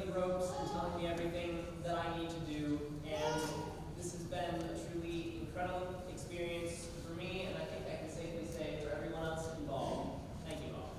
the ropes and telling me everything that I need to do. And this has been a truly incredible experience for me, and I think I can safely say for everyone else involved. Thank you all.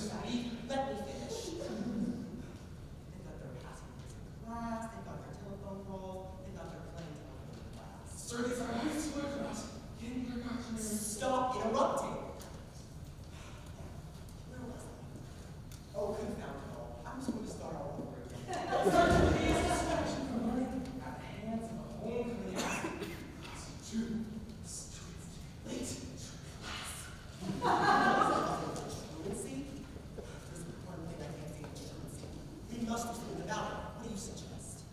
Fatty. Let me finish. They got their passwords in class, they got their telephone calls, they got their planes over in class. Sir, these are high school class. Stop interrupting. Where was I? Oh, confound it all. I'm just going to start all over again. Sir, please, distraction from learning at the hands of a homecoming athlete. Two students late to class. Fluency? There's one thing I can't think of fluency. We must do something about it. What do you suggest?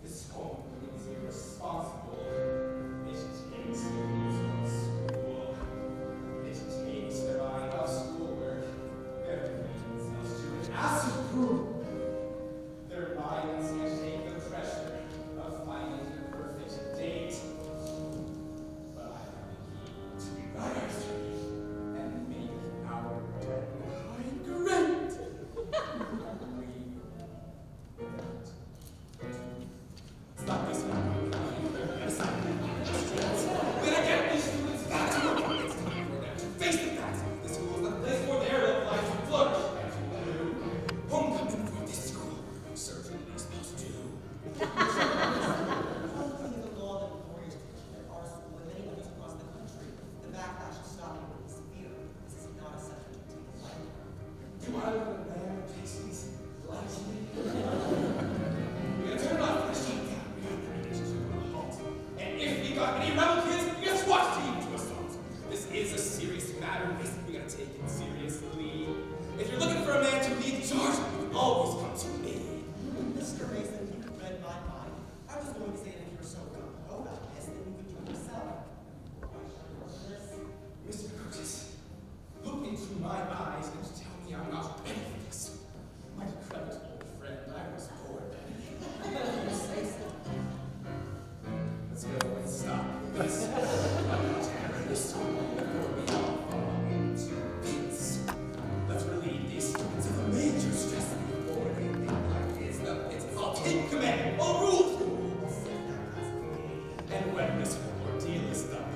This homecoming is irresponsible. It takes the views from school. It takes their mind off schoolwork. Everything is to an acid proof. Their minds can't take the pressure of finding the perfect date. But I have the key to rewrite our history and make our deadline great. Stop this now. We're gonna get these students back to work. It's time for them to face the facts. The school is the place for their life to flourish. Homecoming for this school certainly is supposed to. Homecoming is a law that employers teach at our school and many others across the country. The backlash is stopping will be severe. This is not a subject to take lightly. Do I look a man who takes these lightly? We're gonna turn off the shutdown. We got the relationship on a halt. And if we got any rebel kids, we got SWAT team to assault. This is a serious matter. We gotta take it seriously. If you're looking for a man to lead the charge, you can always come to me. Mr. Mason, you read my mind. I was going to say that if you're so gung-ho about this, then you could do it yourself. Why should I work for this? Mr. Curtis, look into my eyes and tell me I'm not ready for this. My decrepit old friend, I was bored then. You say so. Let's go and stop this. Terror is so before we all fall into bits. Let's relieve these students of a major stress before they think like this. I'll take command. I'll rule the school. And when this ordeal is done,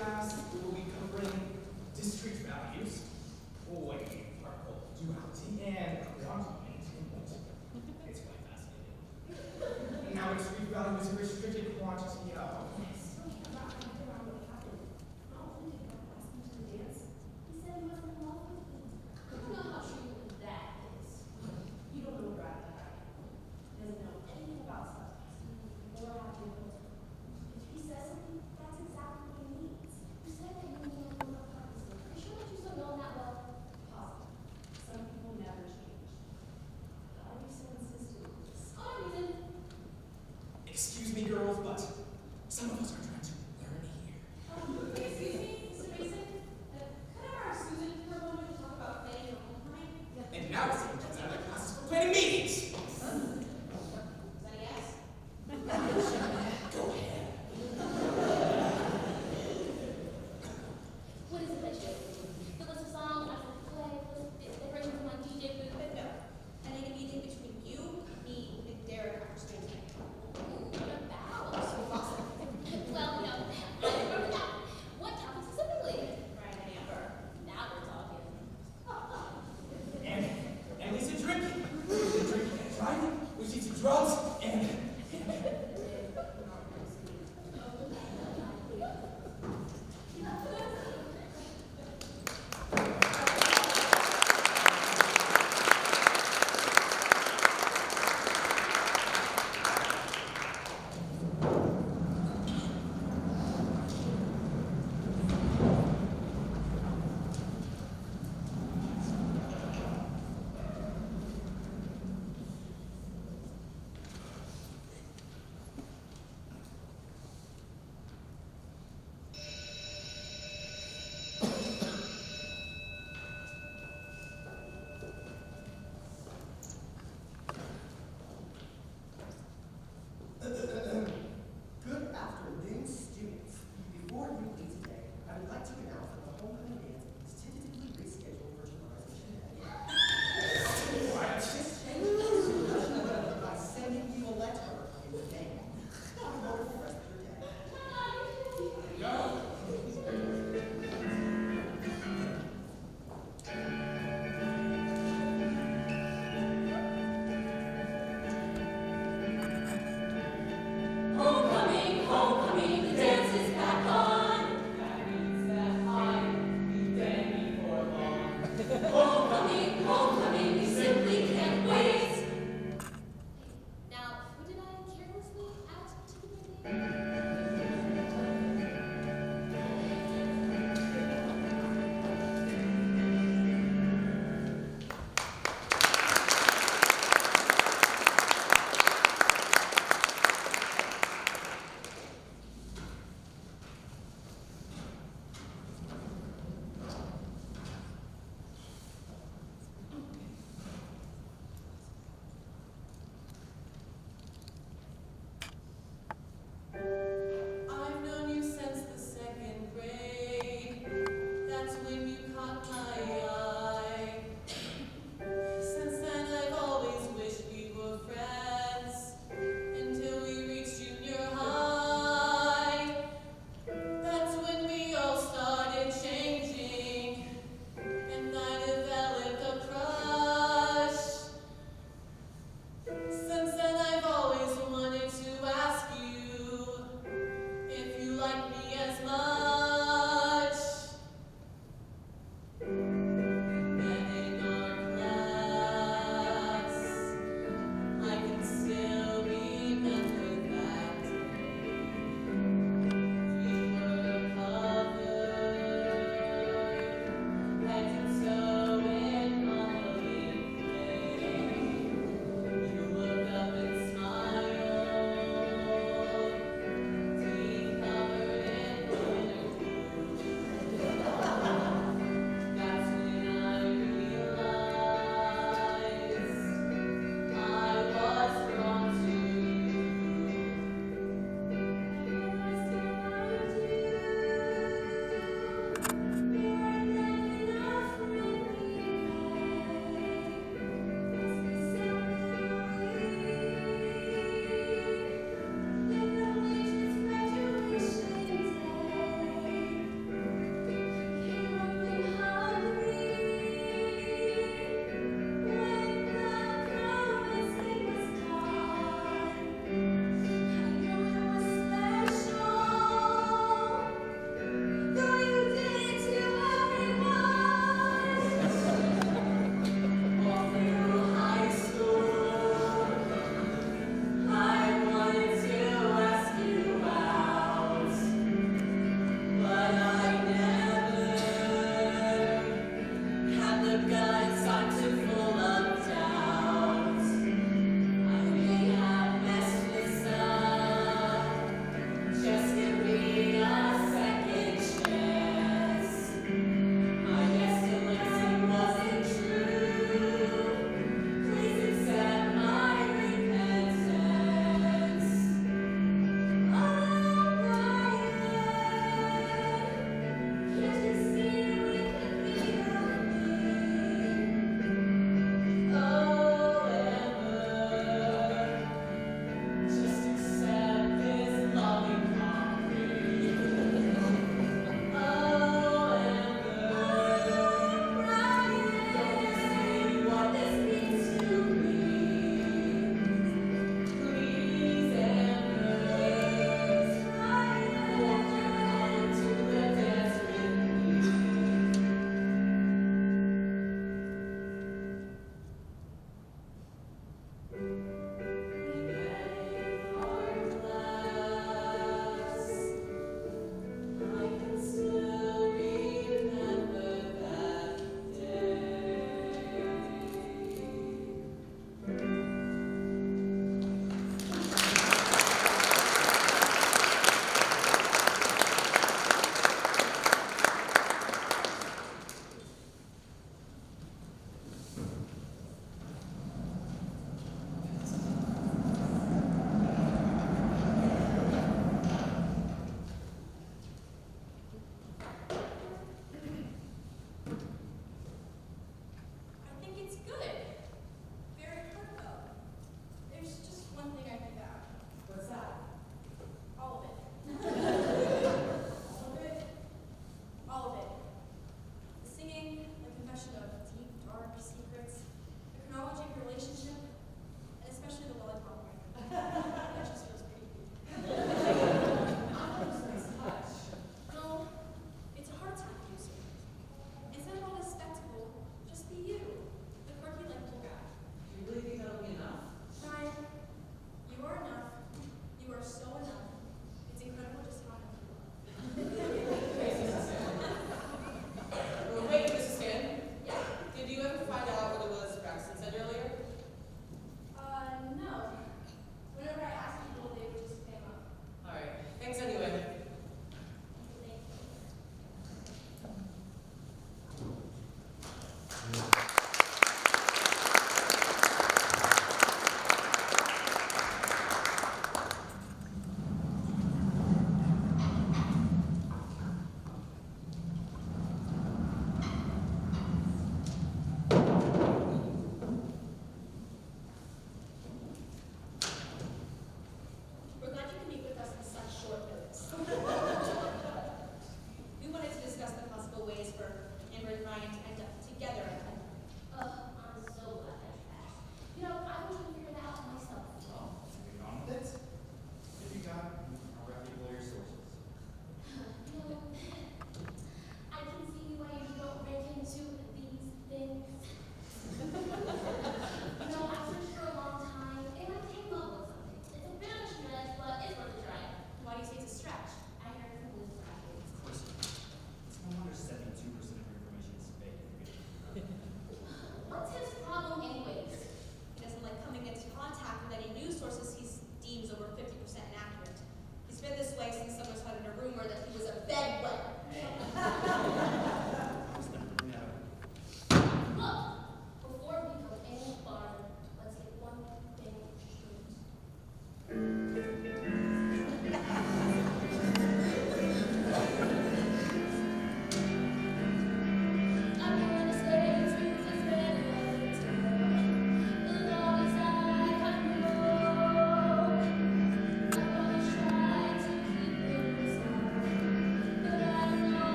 class, we will be covering discrete values, wave particle duality, and quantum entanglement. It's quite fascinating. Now, a discrete value is a restricted quantity of.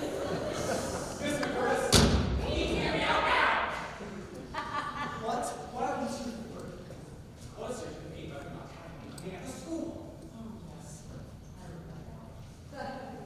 Miss McCurtis, can you hear me out now? What? What are you two for? What is your debate about not trying to coming at the school? Oh, yes. I remember now.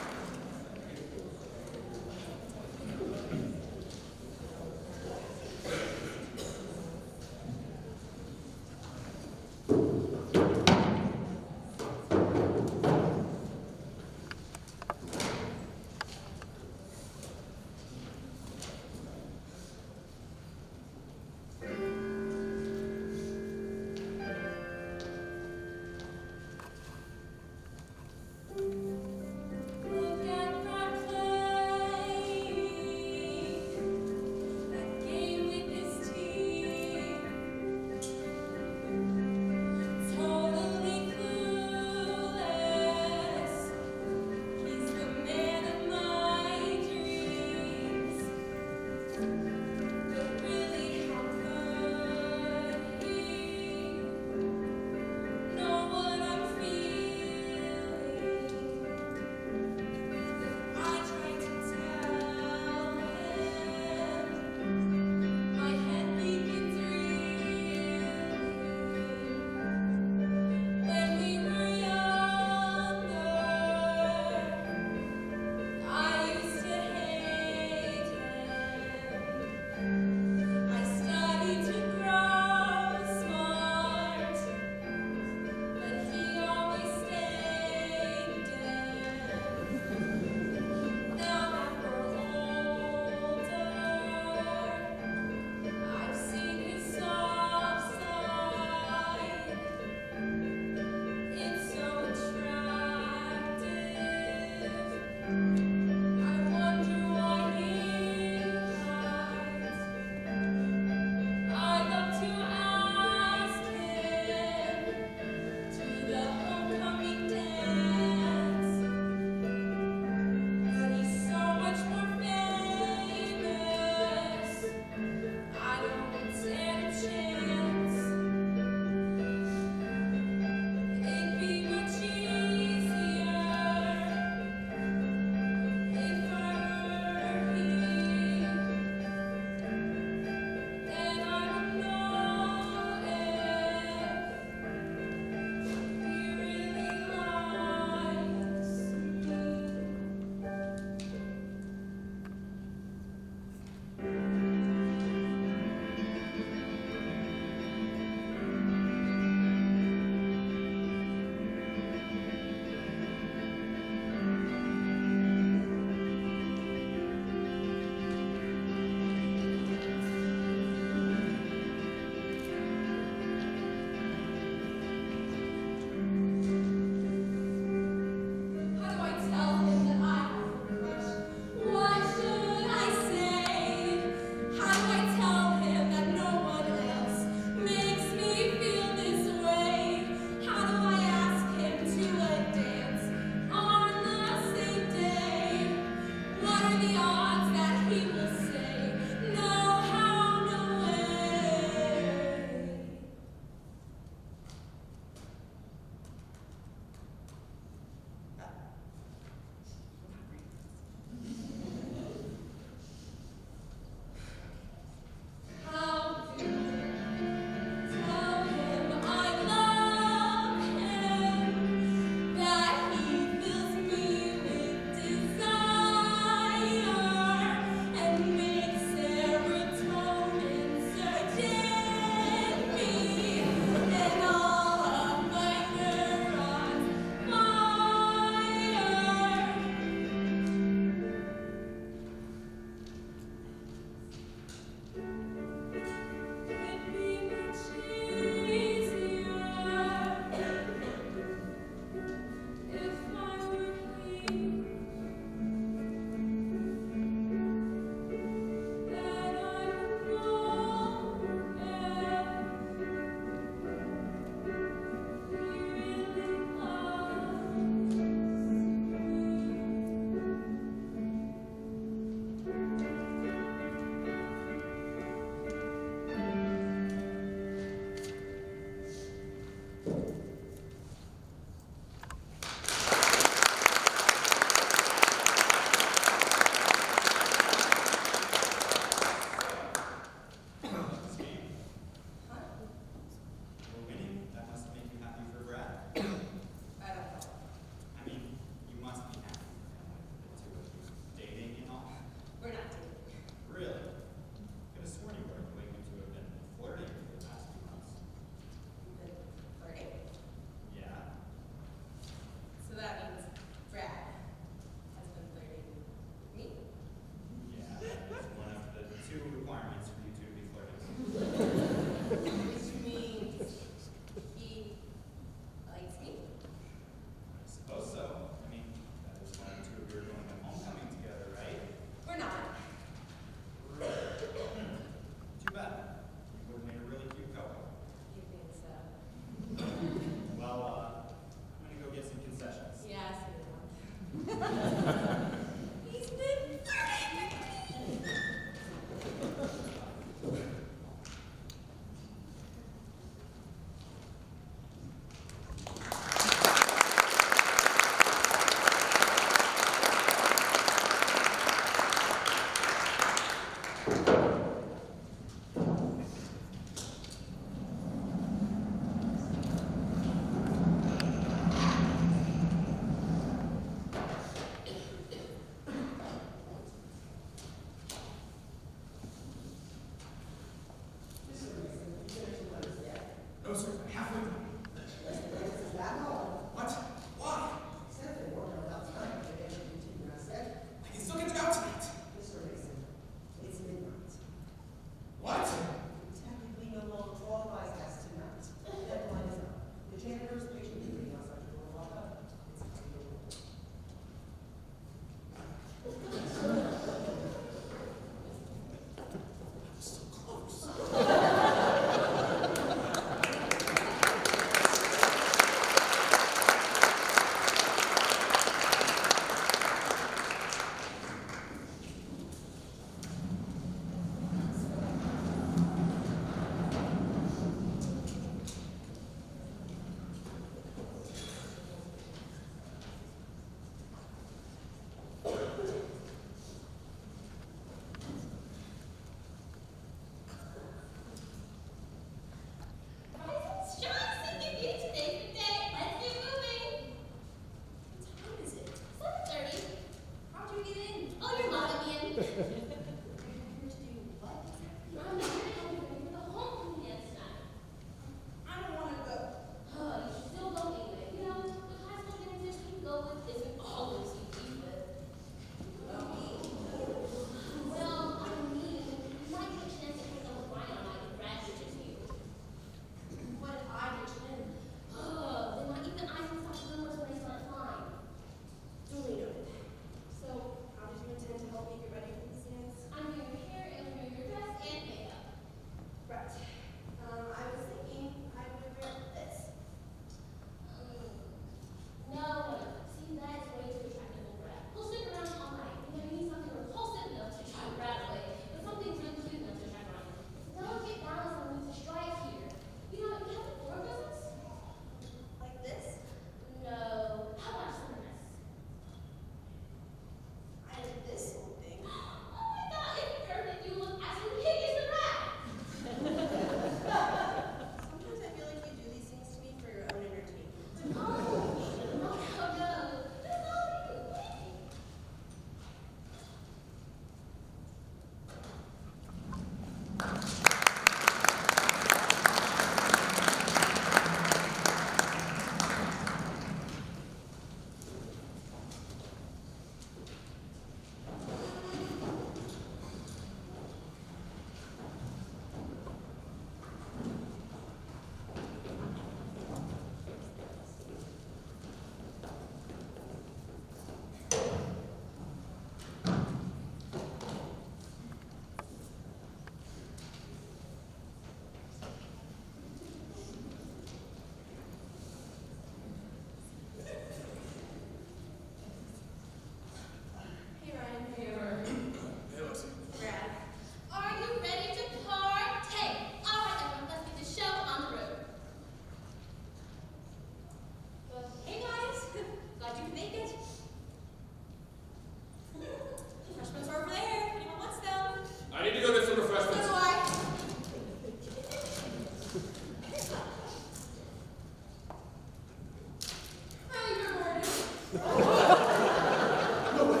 No way.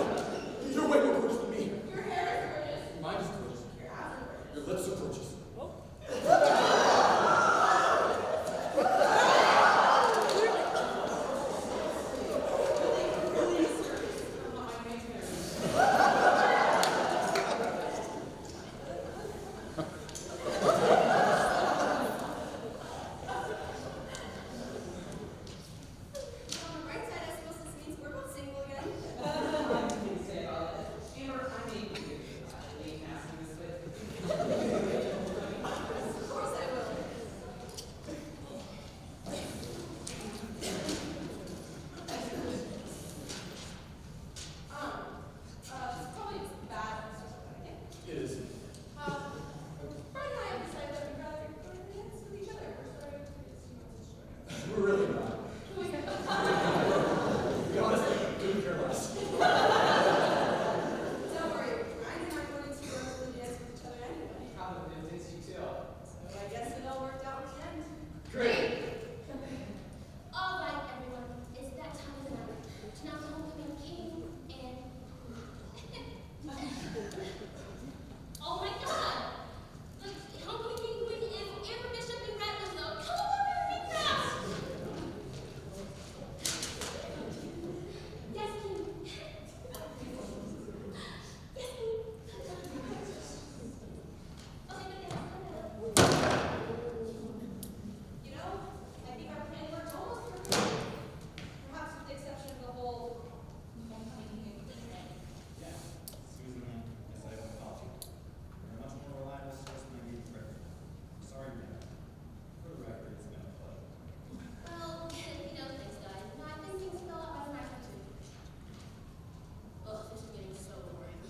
You're way more gorgeous than me. Your hair is gorgeous. Mine is gorgeous. Your abs are gorgeous. Your lips are gorgeous. Really serious. I'm not my main character. On the right side, I suppose this means we're both single again. I can say about it. Amber, I may be late asking this, but Of course I will. It's probably bad and stuff like that, It is. Brian and I have decided that we'd rather go to the dance with each other. We're starting to get We're really not. To be honest, I couldn't care less. Don't worry, Brian and I wanted to go to the dance with each other anyway. Probably did you too. So I guess it all worked out in the end. Great. All right, everyone. It's that time of the night. Tonight's the homecoming king and... oh my God! The homecoming queen is Amber Bishop and Rattlers, though. Come on, everybody, fast! Yes, king. Yes, king. Okay, You know, I think our plan worked almost perfectly. Perhaps with the exception of the whole homecoming king and queen thing. Yeah, Susan, yes, I don't fault you. You're a much more reliable source than I gave you credit for. Sorry, man. For the record, it's been a pleasure. well, thanks, guys. My thinking fell out by the knife too. Ugh, this is getting so boring.